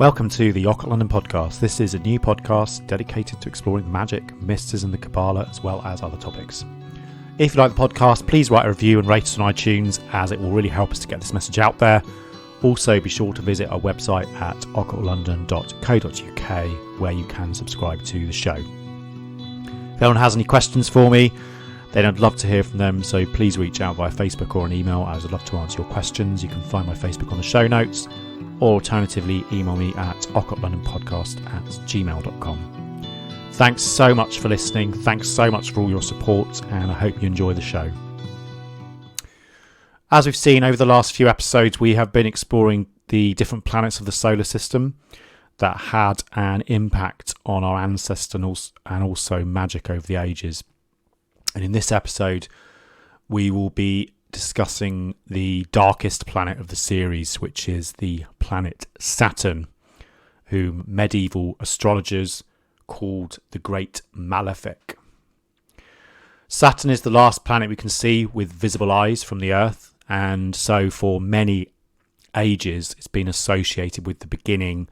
Welcome to the Occult London Podcast. This is a new podcast dedicated to exploring magic, mysticism, the Kabbalah, as well as other topics. If you like the podcast, please write a review and rate us on iTunes, as it will really help us to get this message out there. Also, be sure to visit our website at occultlondon.co.uk, where you can subscribe to the show. If anyone has any questions for me, then I'd love to hear from them, so please reach out via Facebook or an email, as I'd love to answer your questions. You can find my Facebook on the show notes, or alternatively email me at occultlondonpodcast@gmail.com. Thanks so much for listening, thanks so much for all your support, and I hope you enjoy the show. As we've seen over the last few episodes, we have been exploring the different planets of the solar system that had an impact on our ancestors and also magic over the ages. And in this episode, we will be discussing the darkest planet of the series, which is the planet Saturn, whom medieval astrologers called the Great Malefic. Saturn is the last planet we can see with visible eyes from the Earth, and so for many ages it's been associated with the beginning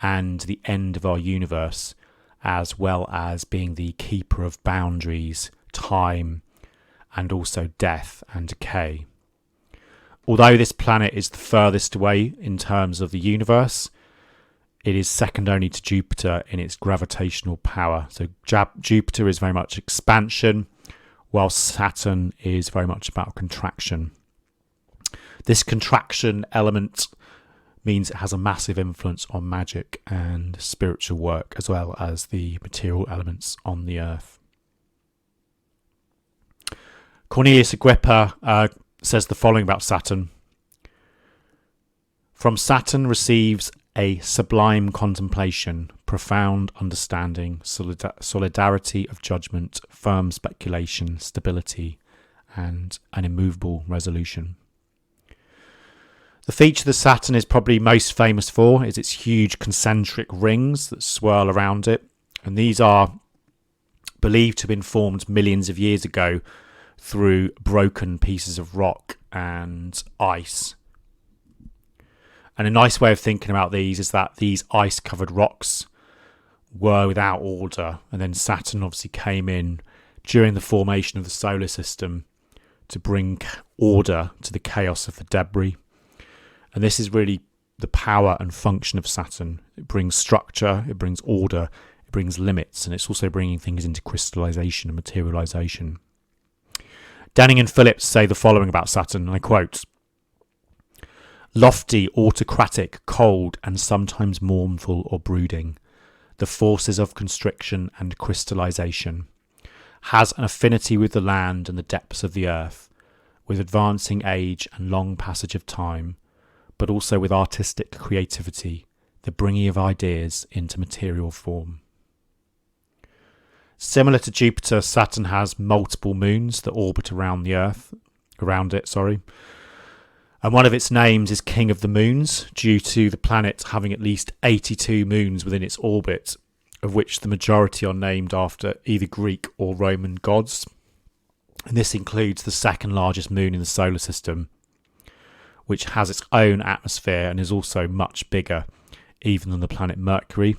and the end of our universe, as well as being the keeper of boundaries, time, and also death and decay. Although this planet is the furthest away in terms of the universe, it is second only to Jupiter in its gravitational power. So Jupiter is very much expansion, while Saturn is very much about contraction. This contraction element means it has a massive influence on magic and spiritual work, as well as the material elements on the Earth. Cornelius Agrippa says the following about Saturn. From Saturn receives a sublime contemplation, profound understanding, solidarity of judgment, firm speculation, stability, and an immovable resolution. The feature that Saturn is probably most famous for is its huge concentric rings that swirl around it, and these are believed to have been formed millions of years ago through broken pieces of rock and ice. And a nice way of thinking about these is that these ice-covered rocks were without order, and then Saturn obviously came in during the formation of the solar system to bring order to the chaos of the debris. And this is really the power and function of Saturn. It brings structure, it brings order, it brings limits, and it's also bringing things into crystallization and materialization. Denning and Phillips say the following about Saturn, and I quote, "Lofty, autocratic, cold, and sometimes mournful or brooding, the forces of constriction and crystallization, has an affinity with the land and the depths of the earth, with advancing age and long passage of time, but also with artistic creativity, the bringing of ideas into material form." Similar to Jupiter, Saturn has multiple moons that orbit around it. And one of its names is King of the Moons, due to the planet having at least 82 moons within its orbit, of which the majority are named after either Greek or Roman gods. And this includes the second largest moon in the solar system, which has its own atmosphere and is also much bigger even than the planet Mercury.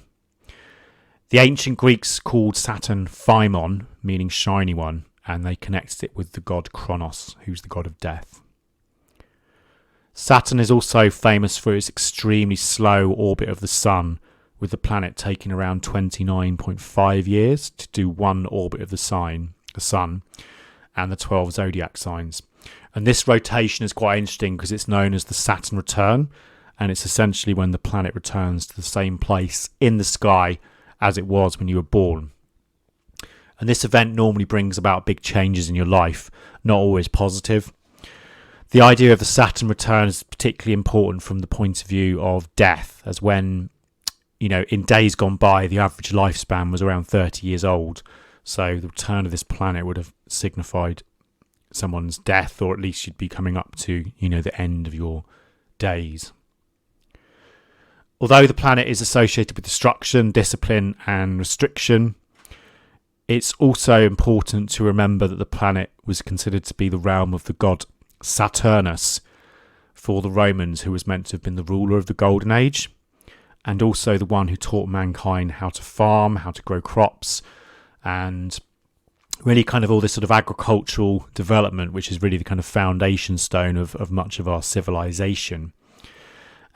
The ancient Greeks called Saturn Phaimon, meaning shiny one, and they connected it with the god Kronos, who's the god of death. Saturn is also famous for its extremely slow orbit of the Sun, with the planet taking around 29.5 years to do one orbit of the Sun, and the 12 zodiac signs. And this rotation is quite interesting because it's known as the Saturn return, and it's essentially when the planet returns to the same place in the sky as it was when you were born. And this event normally brings about big changes in your life, not always positive. The idea of the Saturn return is particularly important from the point of view of death, as when, in days gone by, the average lifespan was around 30 years old. So the return of this planet would have signified someone's death, or at least you'd be coming up to, the end of your days. Although the planet is associated with destruction, discipline, and restriction, it's also important to remember that the planet was considered to be the realm of the god Saturnus for the Romans, who was meant to have been the ruler of the Golden Age. and also the one who taught mankind how to farm, how to grow crops, and really kind of all this sort of agricultural development, which is really the kind of foundation stone of much of our civilization.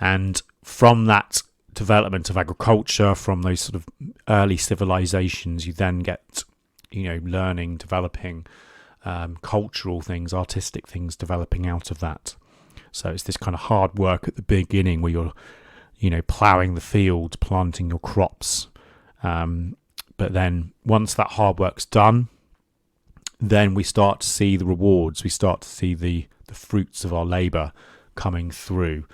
And from that development of agriculture, from those sort of early civilizations, you then get, learning, developing cultural things, artistic things developing out of that. So it's this kind of hard work at the beginning where you're, ploughing the field, planting your crops. But then once that hard work's done, then we start to see the rewards. We start to see the fruits of our labour coming through.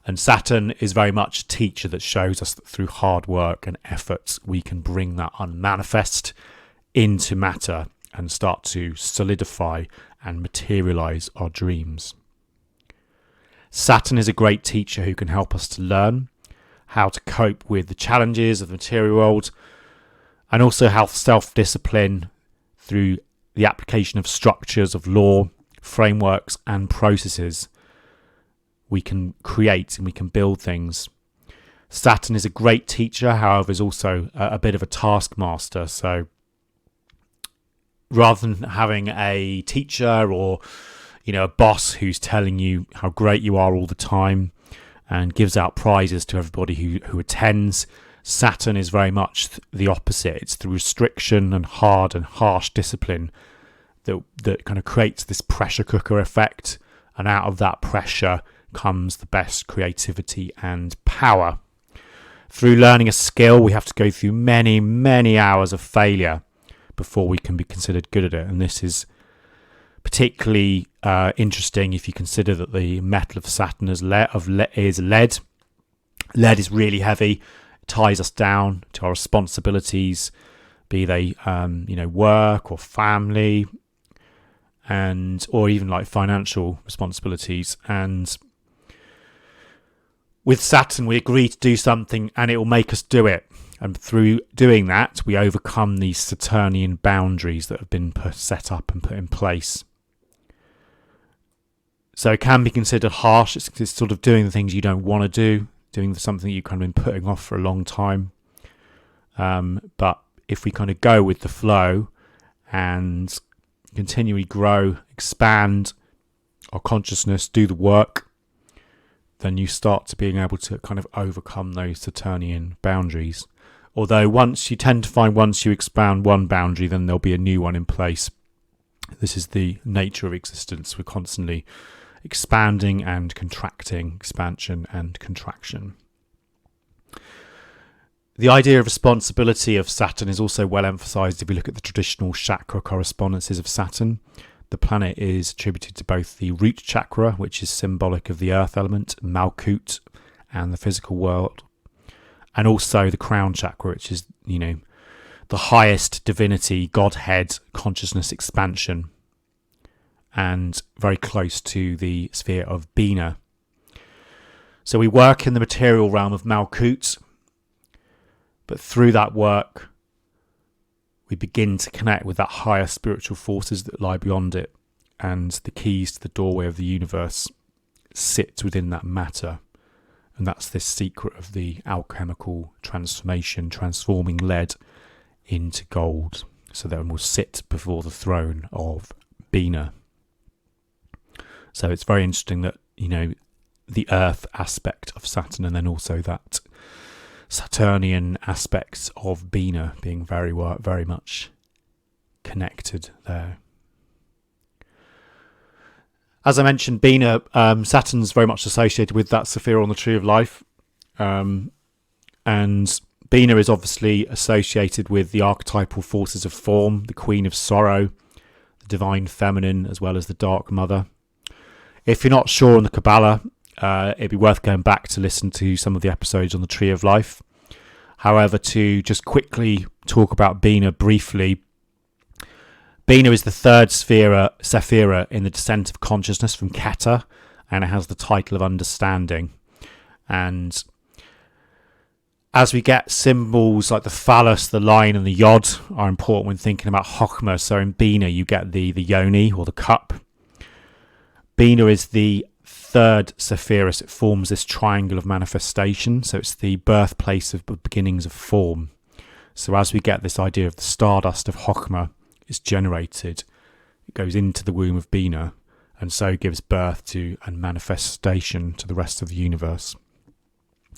And Saturn is very much a teacher that shows us that through hard work and efforts, we can bring that unmanifest into matter and start to solidify and materialise our dreams. Saturn is a great teacher who can help us to learn how to cope with the challenges of the material world, and also how self-discipline through the application of structures of law, frameworks and processes we can create and we can build things. Saturn is a great teacher, however, is also a bit of a taskmaster. So rather than having a teacher or, a boss who's telling you how great you are all the time and gives out prizes to everybody who attends, Saturn is very much the opposite. It's the restriction and hard and harsh discipline that kind of creates this pressure cooker effect, and out of that pressure comes the best creativity and power. Through learning a skill, we have to go through many, many hours of failure before we can be considered good at it, and this is particularly interesting if you consider that the metal of Saturn is lead. Lead is really heavy. It ties us down to our responsibilities, be they work or family, or even like financial responsibilities. And with Saturn, we agree to do something and it will make us do it. And through doing that, we overcome these Saturnian boundaries that have been set up and put in place. So it can be considered harsh. It's sort of doing the things you don't want to do, doing something you've kind of been putting off for a long time. But if we kind of go with the flow and continually grow, expand our consciousness, do the work, then you start to being able to kind of overcome those Saturnian boundaries. Although once you expand one boundary, then there'll be a new one in place. This is the nature of existence. We're constantly expanding and contracting, expansion and contraction. The idea of responsibility of Saturn is also well emphasised if you look at the traditional chakra correspondences of Saturn. The planet is attributed to both the root chakra, which is symbolic of the earth element, Malkut, and the physical world, and also the crown chakra, which is, the highest divinity, Godhead, consciousness expansion, and very close to the sphere of Bina. So we work in the material realm of Malkut, but through that work, we begin to connect with that higher spiritual forces that lie beyond it, and the keys to the doorway of the universe sit within that matter. And that's this secret of the alchemical transformation, transforming lead into gold, so that we'll sit before the throne of Bina. So it's very interesting that, the earth aspect of Saturn, and then also that Saturnian aspects of Bina being very, very much connected there. As I mentioned, Bina, Saturn's very much associated with that Sephira on the Tree of Life. And Bina is obviously associated with the archetypal forces of form, the Queen of Sorrow, the Divine Feminine, as well as the Dark Mother. If you're not sure on the Kabbalah, it'd be worth going back to listen to some of the episodes on the Tree of Life. However, to just quickly talk about Bina briefly, Bina is the third Sephira in the descent of consciousness from Keter, and it has the title of understanding. And as we get symbols like the phallus, the line and the yod are important when thinking about Chokhmah. So in Bina you get the yoni or the cup. Bina is the third Sephiros, it forms this triangle of manifestation. So it's the birthplace of the beginnings of form. So as we get this idea of the stardust of Chokhmah is generated, it goes into the womb of Bina, and so gives birth to and manifestation to the rest of the universe.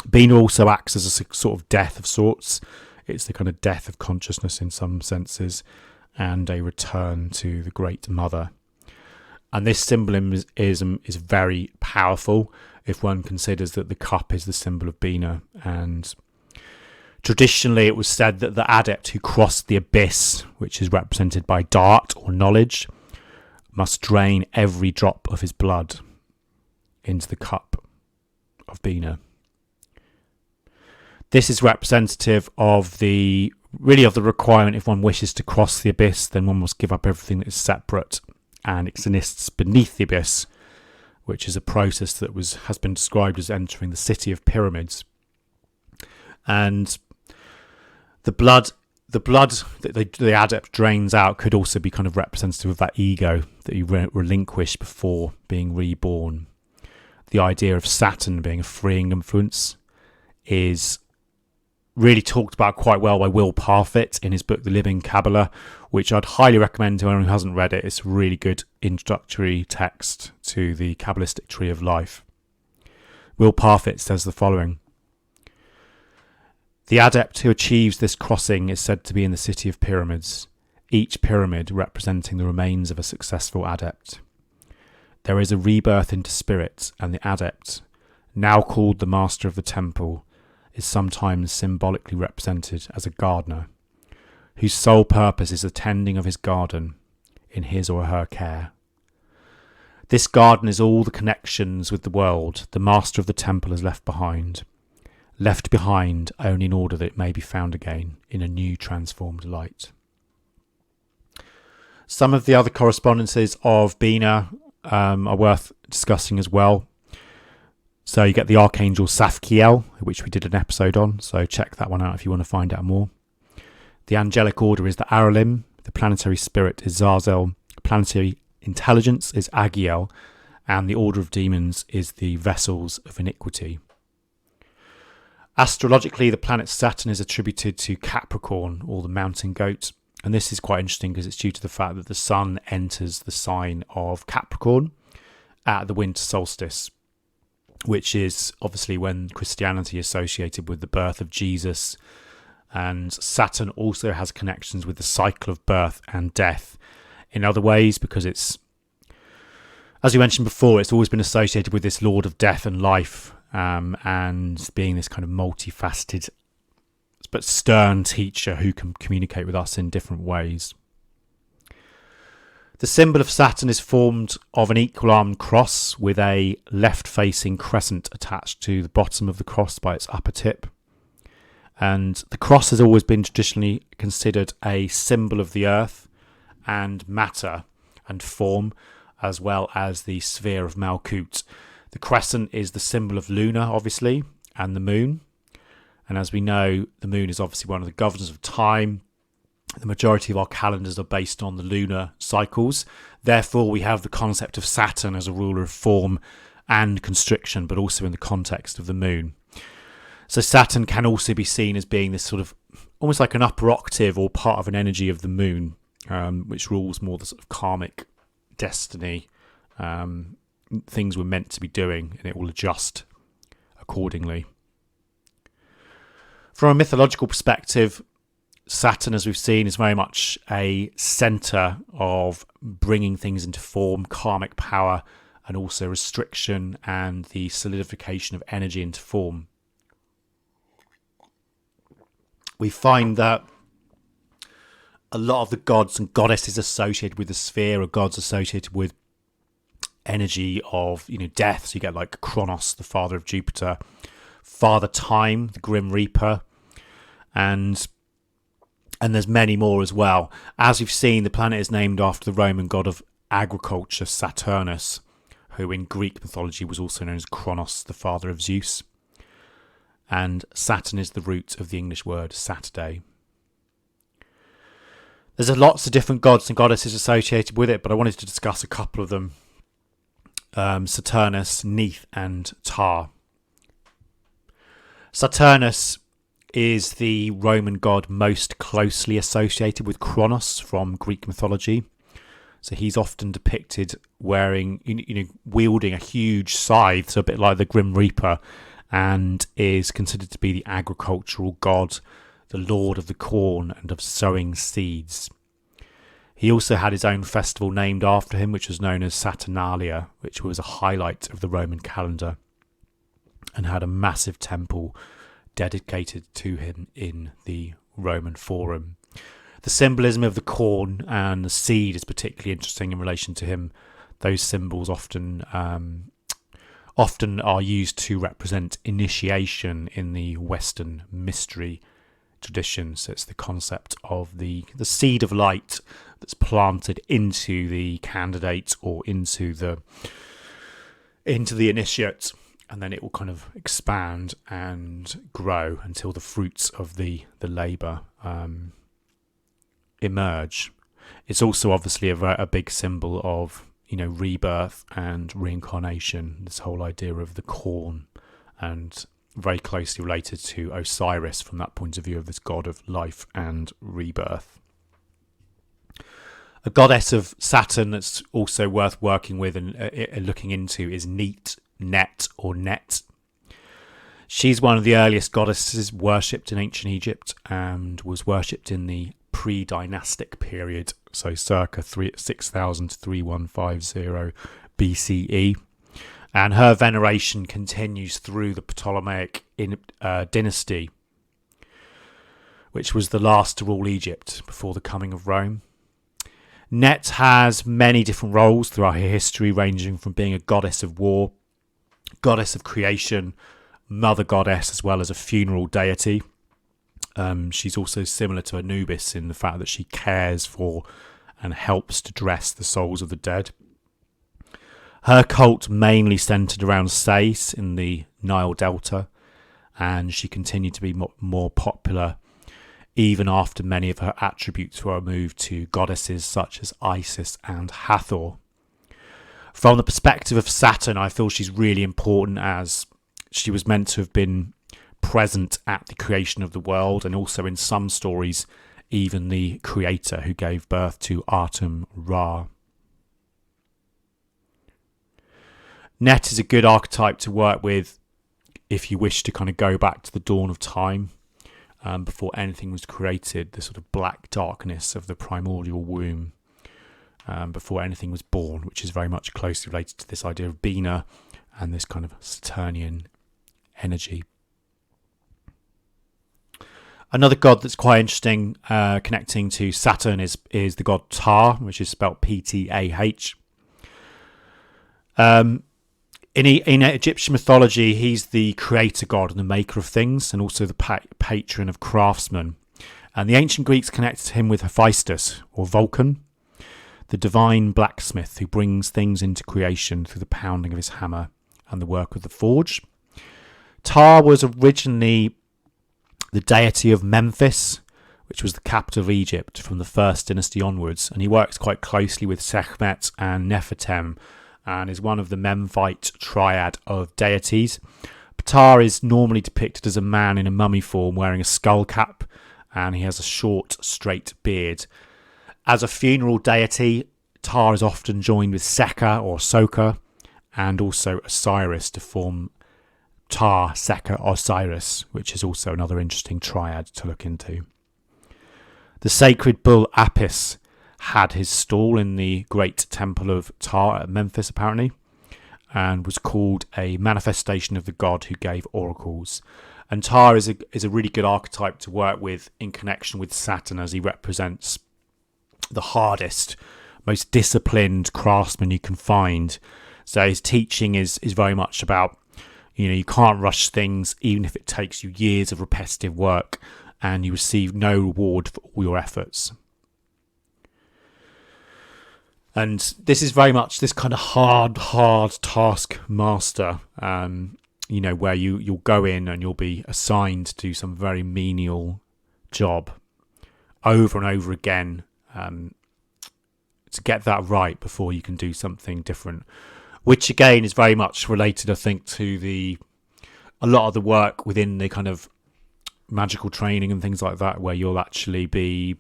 Bina also acts as a sort of death of sorts. It's the kind of death of consciousness in some senses, and a return to the Great Mother. And this symbolism is very powerful if one considers that the cup is the symbol of Bina. And traditionally it was said that the adept who crossed the abyss, which is represented by dart or knowledge, must drain every drop of his blood into the cup of Bina. This is representative of the requirement. If one wishes to cross the abyss, then one must give up everything that is separate and exists beneath the abyss, which is a process that has been described as entering the city of pyramids. And the blood that the adept drains out could also be kind of representative of that ego that you relinquish before being reborn. The idea of Saturn being a freeing influence is really talked about quite well by Will Parfitt in his book The Living Kabbalah, which I'd highly recommend to anyone who hasn't read it. It's a really good introductory text to the Kabbalistic tree of life. Will Parfitt says the following: the adept who achieves this crossing is said to be in the city of pyramids, each pyramid representing the remains of a successful adept. There is a rebirth into spirit, and the adept, now called the master of the temple, is sometimes symbolically represented as a gardener, whose sole purpose is the tending of his garden in his or her care. This garden is all the connections with the world the master of the temple has left behind only in order that it may be found again in a new transformed light. Some of the other correspondences of Bina are worth discussing as well. So you get the Archangel Safkiel, which we did an episode on, so check that one out if you want to find out more. The angelic order is the Aralim, the planetary spirit is Zazel, planetary intelligence is Agiel, and the order of demons is the vessels of iniquity. Astrologically, the planet Saturn is attributed to Capricorn, or the mountain goat, and this is quite interesting because it's due to the fact that the sun enters the sign of Capricorn at the winter solstice, which is obviously when Christianity is associated with the birth of Jesus. And Saturn also has connections with the cycle of birth and death in other ways, because it's, as we mentioned before, it's always been associated with this Lord of death and life, and being this kind of multifaceted but stern teacher who can communicate with us in different ways. The symbol of Saturn is formed of an equal-armed cross with a left-facing crescent attached to the bottom of the cross by its upper tip. And the cross has always been traditionally considered a symbol of the earth and matter and form, as well as the sphere of Malkut. The crescent is the symbol of Luna, obviously, and the moon. And as we know, the moon is obviously one of the governors of time. The majority of our calendars are based on the lunar cycles. Therefore, we have the concept of Saturn as a ruler of form and constriction, but also in the context of the moon. So Saturn can also be seen as being this sort of almost like an upper octave or part of an energy of the moon, which rules more the sort of karmic destiny, things we're meant to be doing, and it will adjust accordingly. From a mythological perspective, Saturn, as we've seen, is very much a centre of bringing things into form, karmic power, and also restriction and the solidification of energy into form. We find that a lot of the gods and goddesses associated with the sphere are gods associated with energy of, death. So you get like Kronos, the father of Jupiter, Father Time, the Grim Reaper, and there's many more as well. As we've seen, the planet is named after the Roman god of agriculture, Saturnus, who in Greek mythology was also known as Kronos, the father of Zeus. And Saturn is the root of the English word Saturday. There's lots of different gods and goddesses associated with it, but I wanted to discuss a couple of them. Saturnus, Neith, and Ptah. Saturnus is the Roman god most closely associated with Kronos from Greek mythology. So he's often depicted wearing, wielding a huge scythe, so a bit like the Grim Reaper, and is considered to be the agricultural god, the lord of the corn and of sowing seeds. He also had his own festival named after him, which was known as Saturnalia, which was a highlight of the Roman calendar, and had a massive temple dedicated to him in the Roman Forum. The symbolism of the corn and the seed is particularly interesting in relation to him. Those symbols often are used to represent initiation in the Western mystery tradition. So it's the concept of the seed of light that's planted into the candidate or into the initiate, and then it will kind of expand and grow until the fruits of the labour emerge. It's also obviously a big symbol of rebirth and reincarnation, this whole idea of the corn, and very closely related to Osiris from that point of view of this god of life and rebirth. A goddess of Saturn that's also worth working with and looking into is Net. She's one of the earliest goddesses worshipped in ancient Egypt and was worshipped in the pre-dynastic period, so circa 6000 to 3150 BCE, and her veneration continues through the Ptolemaic dynasty, which was the last to rule Egypt before the coming of Rome. Net has many different roles throughout her history, ranging from being a goddess of war, goddess of creation, mother goddess, as well as a funeral deity. She's also similar to Anubis in the fact that she cares for and helps to dress the souls of the dead. Her cult mainly centred around Sais in the Nile Delta, and she continued to be more popular even after many of her attributes were moved to goddesses such as Isis and Hathor. From the perspective of Saturn, I feel she's really important, as she was meant to have been present at the creation of the world, and also in some stories even the creator who gave birth to Atum Ra. Net is a good archetype to work with if you wish to kind of go back to the dawn of time, before anything was created, the sort of black darkness of the primordial womb, before anything was born, which is very much closely related to this idea of Bina and this kind of Saturnian energy. Another god that's quite interesting, connecting to Saturn, is the god Ptah, which is spelled Ptah. In Egyptian mythology, he's the creator god and the maker of things, and also the patron of craftsmen. And the ancient Greeks connected him with Hephaestus, or Vulcan, the divine blacksmith who brings things into creation through the pounding of his hammer and the work of the forge. Ptah was originally the deity of Memphis, which was the capital of Egypt from the first dynasty onwards, and he works quite closely with Sekhmet and Nefertem, and is one of the Memphite triad of deities. Ptah is normally depicted as a man in a mummy form wearing a skull cap, and he has a short, straight beard. As a funeral deity, Ptah is often joined with Sekka or Soka, and also Osiris to form Ptah, Sekka, Osiris, which is also another interesting triad to look into. The sacred bull Apis had his stall in the great temple of Ptah at Memphis, apparently, and was called a manifestation of the god who gave oracles. And Ptah is a really good archetype to work with in connection with Saturn, as he represents the hardest, most disciplined craftsman you can find. So his teaching is very much about, you can't rush things, even if it takes you years of repetitive work, and you receive no reward for all your efforts. And this is very much this kind of hard task master, where you'll go in and you'll be assigned to do some very menial job over and over again, to get that right before you can do something different. which again is very much related, I think, to a lot of the work within the kind of magical training and things like that, where you'll actually be,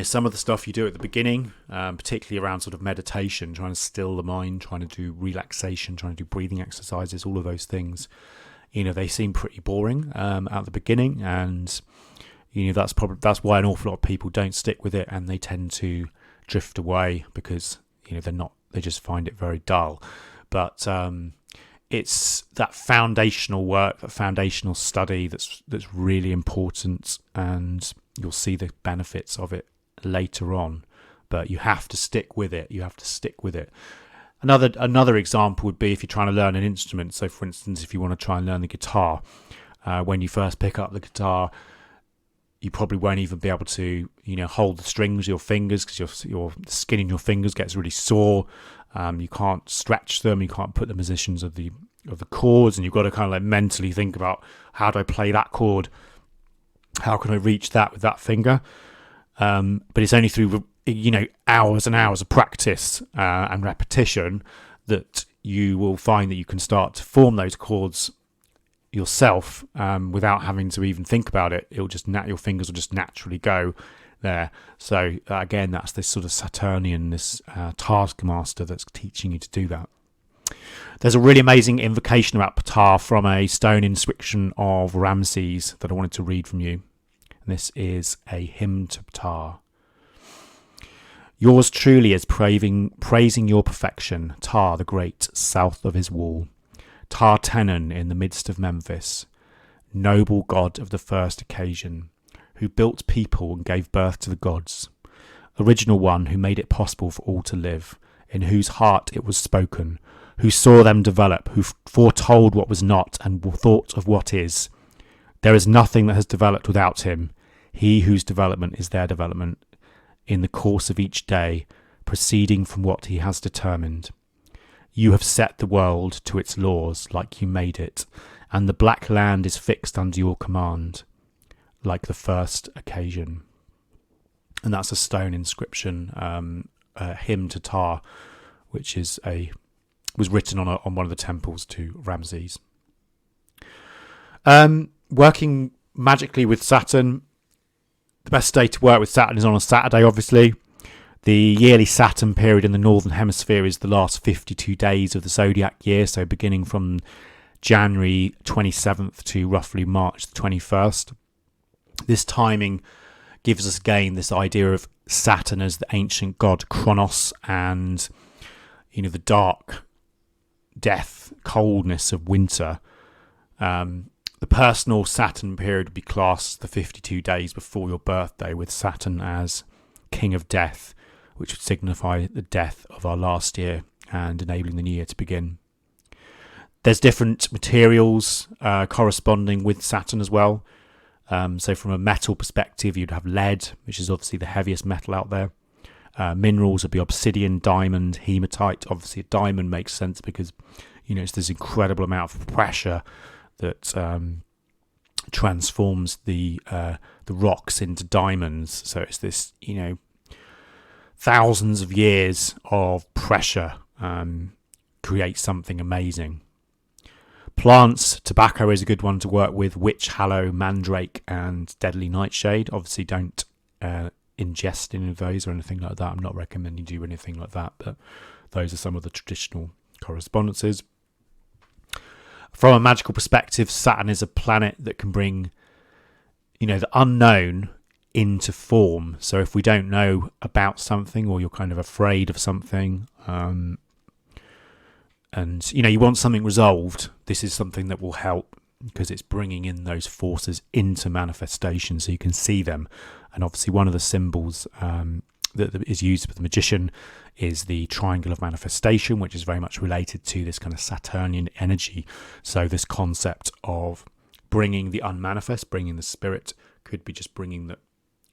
some of the stuff you do at the beginning, particularly around sort of meditation, trying to still the mind, trying to do relaxation, trying to do breathing exercises, all of those things, they seem pretty boring at the beginning, and that's why an awful lot of people don't stick with it, and they tend to drift away because they just find it very dull. But it's that foundational work, that foundational study that's really important, and you'll see the benefits of it later on, but you have to stick with it. Another example would be if you're trying to learn an instrument. So for instance, if you want to try and learn the guitar, when you first pick up the guitar, you probably won't even be able to hold the strings with your fingers, because your skin in your fingers gets really sore. You can't stretch them, you can't put the positions of the chords, and you've got to kind of like mentally think about, how do I play that chord, how can I reach that with that finger. But it's only through hours and hours of practice and repetition that you will find that you can start to form those chords yourself without having to even think about it. It'll just your fingers will just naturally go there. So again, that's this sort of Saturnian, this taskmaster that's teaching you to do that. There's a really amazing invocation about Ptah from a stone inscription of Ramses that I wanted to read from you. This is a hymn to Ptah. Yours truly is praising your perfection, Ptah the great, south of his wall. Ptah Tenon in the midst of Memphis, noble god of the first occasion, who built people and gave birth to the gods. Original one who made it possible for all to live, in whose heart it was spoken, who saw them develop, who foretold what was not and thought of what is. There is nothing that has developed without him. He whose development is their development, in the course of each day, proceeding from what he has determined. You have set the world to its laws like you made it, and the black land is fixed under your command, like the first occasion. And that's a stone inscription, a hymn to Ptah, which was written on one of the temples to Ramses. Working magically with Saturn, the best day to work with Saturn is on a Saturday, obviously. The yearly Saturn period in the Northern Hemisphere is the last 52 days of the zodiac year, so beginning from January 27th to roughly March the 21st. This timing gives us again this idea of Saturn as the ancient god Kronos, and the dark death, coldness of winter. The personal Saturn period would be classed the 52 days before your birthday, with Saturn as king of death, which would signify the death of our last year and enabling the new year to begin. There's different materials corresponding with Saturn as well. So from a metal perspective, you'd have lead, which is obviously the heaviest metal out there. Minerals would be obsidian, diamond, hematite. Obviously, a diamond makes sense because it's this incredible amount of pressure that transforms the rocks into diamonds. So it's this thousands of years of pressure create something amazing. Plants, tobacco is a good one to work with. Witch hallow, mandrake, and deadly nightshade. Obviously, don't ingest any of those or anything like that. I'm not recommending you do anything like that, but those are some of the traditional correspondences. From a magical perspective, Saturn is a planet that can bring, the unknown into form. So if we don't know about something, or you're kind of afraid of something, and you want something resolved, this is something that will help, because it's bringing in those forces into manifestation so you can see them. And obviously one of the symbols that is used for the magician is the triangle of manifestation, which is very much related to this kind of Saturnian energy. So this concept of bringing the unmanifest, bringing the spirit, could be just bringing that,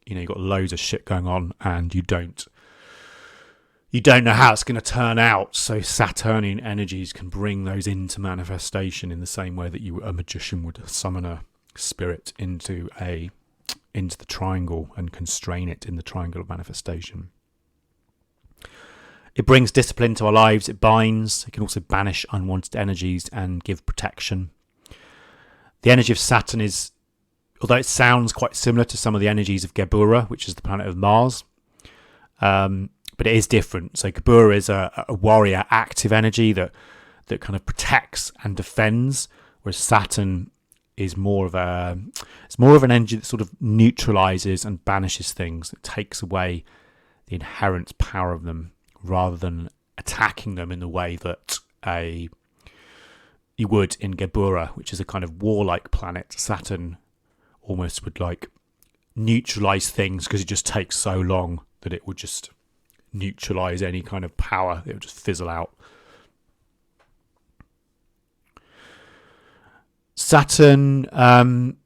you've got loads of shit going on and you don't know how it's going to turn out. So Saturnian energies can bring those into manifestation in the same way that a magician would summon a spirit into the triangle and constrain it in the triangle of manifestation. It brings discipline to our lives. It binds. It can also banish unwanted energies and give protection. The energy of Saturn is, although it sounds quite similar to some of the energies of Gebura, which is the planet of Mars, but it is different. So Gebura is a warrior, active energy that kind of protects and defends, whereas Saturn is more of an energy that sort of neutralizes and banishes things. It takes away the inherent power of them rather than attacking them in the way that you would in Gebura, which is a kind of warlike planet. Saturn almost would like neutralize things because it just takes so long that it would just neutralize any kind of power. It would just fizzle out. Saturn can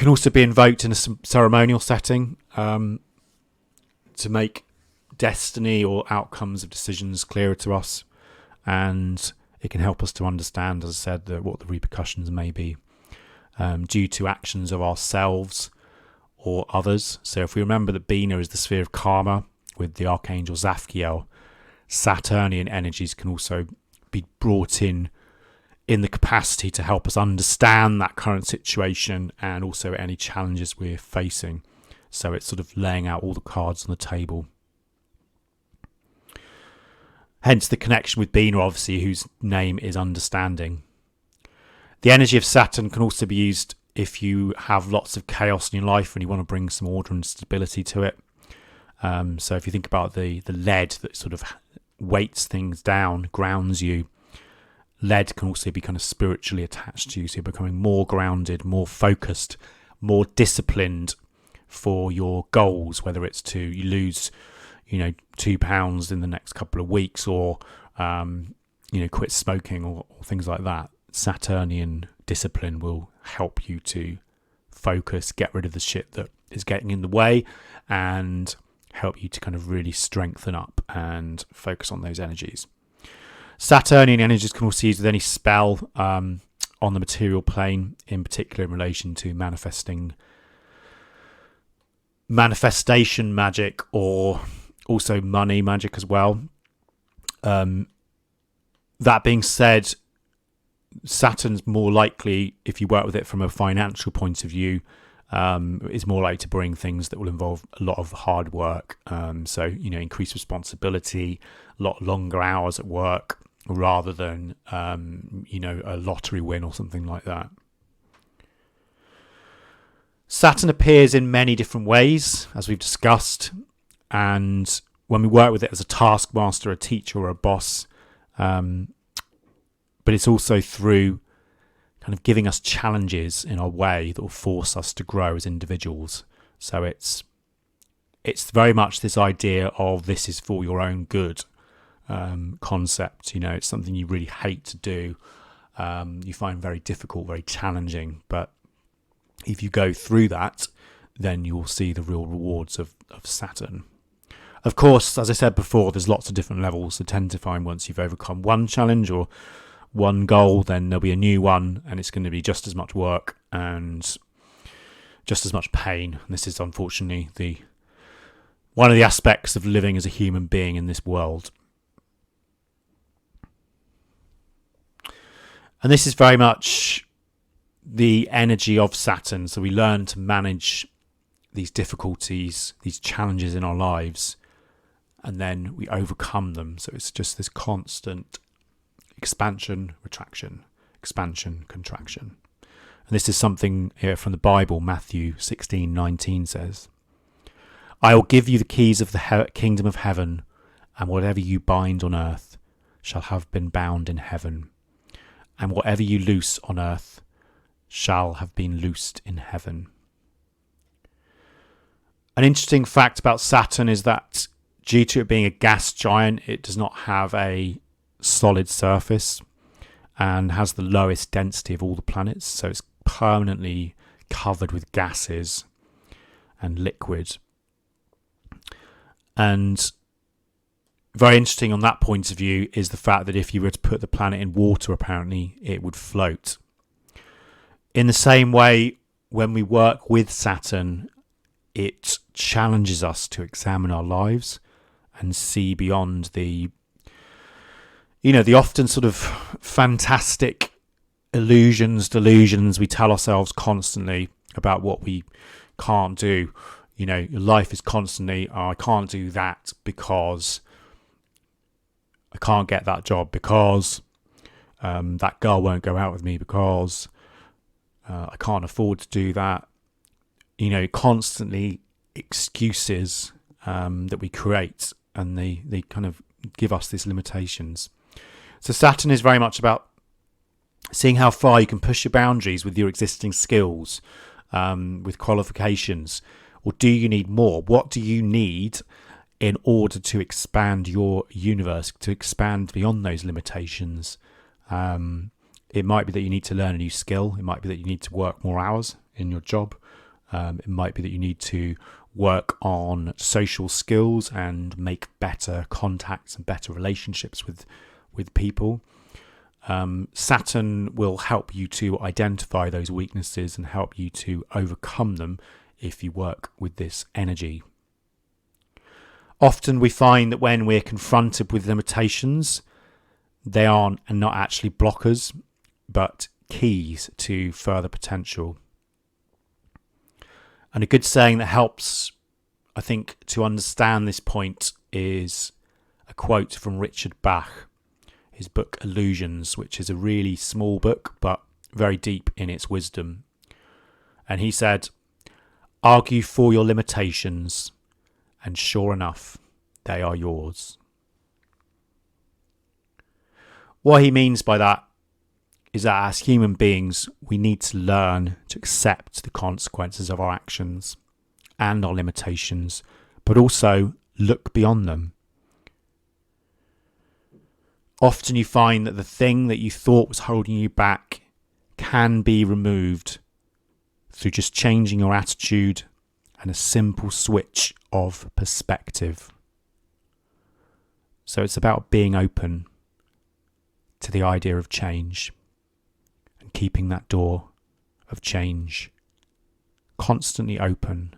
also be invoked in a ceremonial setting to make destiny or outcomes of decisions clearer to us, and it can help us to understand, as I said, what the repercussions may be due to actions of ourselves or others. So if we remember that Bina is the sphere of karma with the archangel Zaphiel, Saturnian energies can also be brought in the capacity to help us understand that current situation and also any challenges we're facing. So it's sort of laying out all the cards on the table. Hence the connection with Bina, obviously, whose name is understanding. The energy of Saturn can also be used if you have lots of chaos in your life and you want to bring some order and stability to it. So if you think about the lead that sort of weights things down, grounds you, lead can also be kind of spiritually attached to you. So you're becoming more grounded, more focused, more disciplined for your goals, whether it's you lose 2 pounds in the next couple of weeks, or quit smoking, or things like that. Saturnian discipline will help you to focus, get rid of the shit that is getting in the way, and help you to kind of really strengthen up and focus on those energies. Saturnian energies can also be used with any spell on the material plane, in particular in relation to manifestation magic, or also money magic as well. That being said, Saturn's more likely, if you work with it from a financial point of view, is more likely to bring things that will involve a lot of hard work. So increased responsibility, a lot longer hours at work, rather than a lottery win or something like that. Saturn appears in many different ways, as we've discussed, and when we work with it as a taskmaster, a teacher, or a boss, but it's also through kind of giving us challenges in our way that will force us to grow as individuals. So it's very much this idea of this is for your own good concept. It's something you really hate to do, you find very difficult, very challenging, but if you go through that, then you'll see the real rewards of Saturn. Of course, as I said before, there's lots of different levels to tend to find. Once you've overcome one challenge or one goal, then there'll be a new one, and it's going to be just as much work and just as much pain. And this is unfortunately one of the aspects of living as a human being in this world. And this is very much the energy of Saturn. So we learn to manage these difficulties, these challenges in our lives, and then we overcome them. So it's just this constant expansion, retraction, expansion, contraction. And this is something here from the Bible. Matthew 16:19 says, "I will give you the keys of the kingdom of heaven, and whatever you bind on earth shall have been bound in heaven, and whatever you loose on earth shall have been loosed in heaven." An interesting fact about Saturn is that due to it being a gas giant, it does not have a solid surface and has the lowest density of all the planets. So it's permanently covered with gases and liquid. And very interesting on that point of view is the fact that if you were to put the planet in water, apparently it would float. In the same way, when we work with Saturn, it challenges us to examine our lives and see beyond the often sort of fantastic delusions we tell ourselves constantly about what we can't do. Your life is constantly, I can't do that because I can't get that job, because that girl won't go out with me, because I can't afford to do that. Constantly excuses that we create, and they kind of give us these limitations. So Saturn is very much about seeing how far you can push your boundaries with your existing skills, with qualifications, or do you need more? What do you need in order to expand your universe, to expand beyond those limitations? It might be that you need to learn a new skill. It might be that you need to work more hours in your job. It might be that you need to work on social skills and make better contacts and better relationships with people. Saturn will help you to identify those weaknesses and help you to overcome them if you work with this energy. Often we find that when we're confronted with limitations, they aren't and not actually blockers, but keys to further potential. And a good saying that helps, I think, to understand this point is a quote from Richard Bach, his book Illusions, which is a really small book but very deep in its wisdom. And he said, "Argue for your limitations, and sure enough, they are yours." What he means by that is that as human beings, we need to learn to accept the consequences of our actions and our limitations, but also look beyond them. Often you find that the thing that you thought was holding you back can be removed through just changing your attitude and a simple switch of perspective. So it's about being open to the idea of change and keeping that door of change constantly open.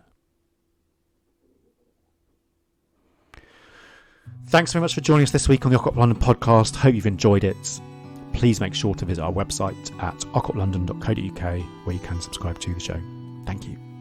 Thanks very much for joining us this week on the Occult London Podcast. Hope you've enjoyed it. Please make sure to visit our website at occultlondon.co.uk, where you can subscribe to the show. Thank you.